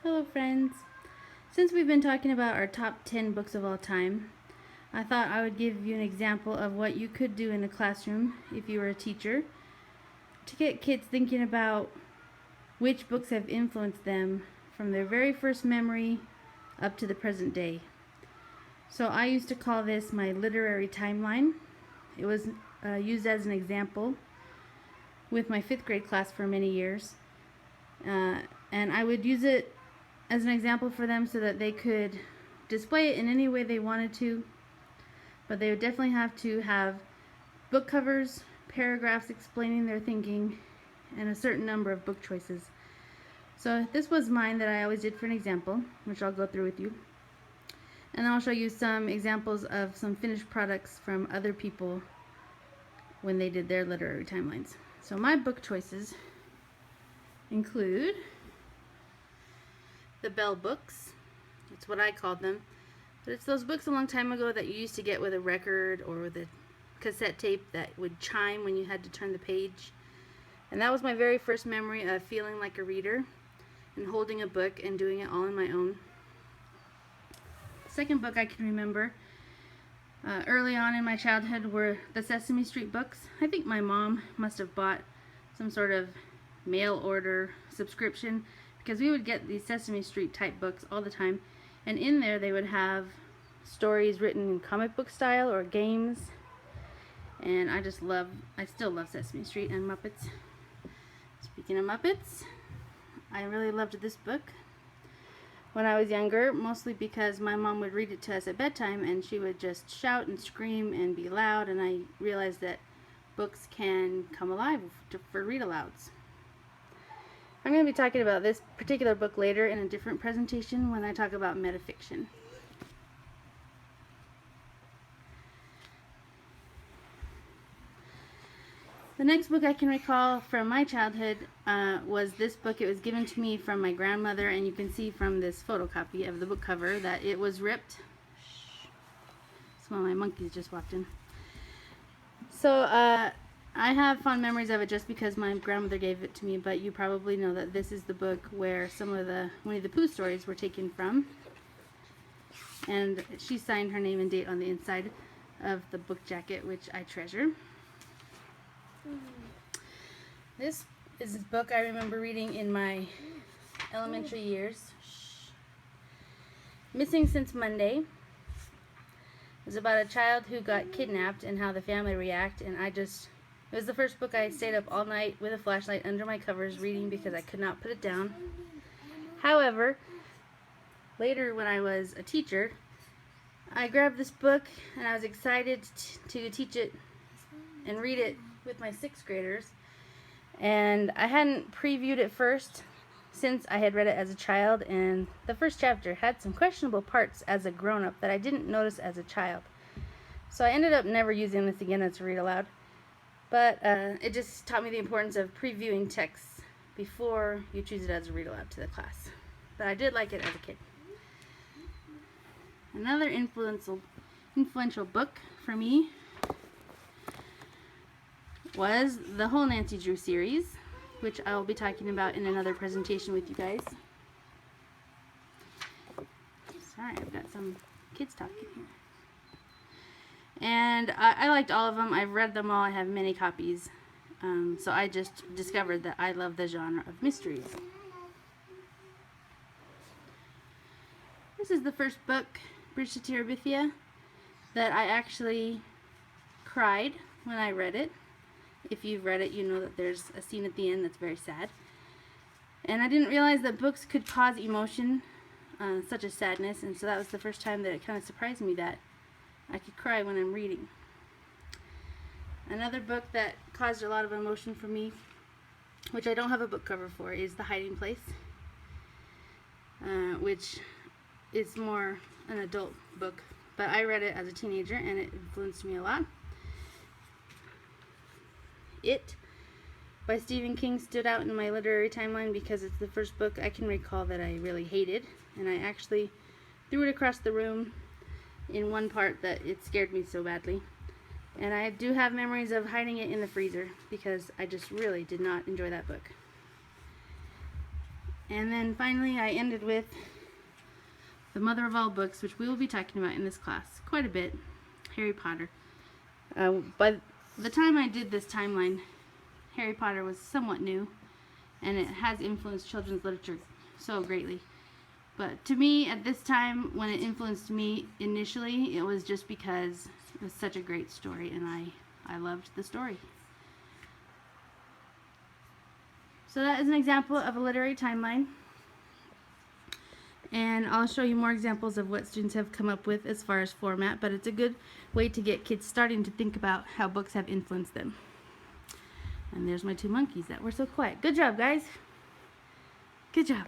Hello friends! Since we've been talking about our top 10 books of all time, I thought I would give you an example of what you could do in a classroom if you were a teacher to get kids thinking about which books have influenced them from their very first memory up to the present day. So I used to call this my literary timeline. It was used as an example with my 5th grade class for many years. And I would use it as an example for them so that they could display it in any way they wanted to, but they would definitely have to have book covers, paragraphs explaining their thinking, and a certain number of book choices. So this was mine that I always did for an example, which I'll go through with you. And I'll show you some examples of some finished products from other people when they did their literary timelines. So my book choices include the Bell books. That's what I called them. But it's those books a long time ago that you used to get with a record or with a cassette tape that would chime when you had to turn the page. And that was my very first memory of feeling like a reader and holding a book and doing it all on my own. The second book I can remember early on in my childhood were the Sesame Street books. I think my mom must have bought some sort of mail order subscription, because we would get these Sesame Street type books all the time, and in there they would have stories written in comic book style or games, and I still love Sesame Street and Muppets. Speaking of Muppets, I really loved this book when I was younger, mostly because my mom would read it to us at bedtime and she would just shout and scream and be loud, and I realized that books can come alive for read-alouds. I'm going to be talking about this particular book later in a different presentation when I talk about metafiction. The next book I can recall from my childhood was this book. It was given to me from my grandmother, and you can see from this photocopy of the book cover that it was ripped. Some of my monkeys just walked in. So I have fond memories of it just because my grandmother gave it to me, but you probably know that this is the book where some of the Winnie the Pooh stories were taken from. And she signed her name and date on the inside of the book jacket, which I treasure. This is a book I remember reading in my elementary years. Missing Since Monday. It was about a child who got kidnapped and how the family react, and it was the first book I stayed up all night with a flashlight under my covers reading because I could not put it down. However, later when I was a teacher, I grabbed this book and I was excited to teach it and read it with my 6th graders. And I hadn't previewed it first since I had read it as a child, and the first chapter had some questionable parts as a grown-up that I didn't notice as a child. So I ended up never using this again as a read aloud. But it just taught me the importance of previewing texts before you choose it as a read aloud to the class. But I did like it as a kid. Another influential book for me was the whole Nancy Drew series, which I will be talking about in another presentation with you guys. Sorry, I've got some kids talking here. And I liked all of them. I've read them all. I have many copies. So I just discovered that I love the genre of mysteries. This is the first book, Bridge to Terabithia, that I actually cried when I read it. If you've read it, you know that there's a scene at the end that's very sad. And I didn't realize that books could cause emotion, such as sadness, and so that was the first time that it kind of surprised me that I could cry when I'm reading. Another book that caused a lot of emotion for me, which I don't have a book cover for, is The Hiding Place, which is more an adult book, but I read it as a teenager and it influenced me a lot. It by Stephen King stood out in my literary timeline because it's the first book I can recall that I really hated, and I actually threw it across the room in one part that it scared me so badly. And I do have memories of hiding it in the freezer because I just really did not enjoy that book. And then finally I ended with the mother of all books, which we will be talking about in this class quite a bit, Harry Potter. By the time I did this timeline, Harry Potter was somewhat new, and it has influenced children's literature so greatly. But to me, at this time, when it influenced me initially, it was just because it was such a great story, and I loved the story. So that is an example of a literary timeline. And I'll show you more examples of what students have come up with as far as format, but it's a good way to get kids starting to think about how books have influenced them. And there's my two monkeys that were so quiet. Good job, guys. Good job.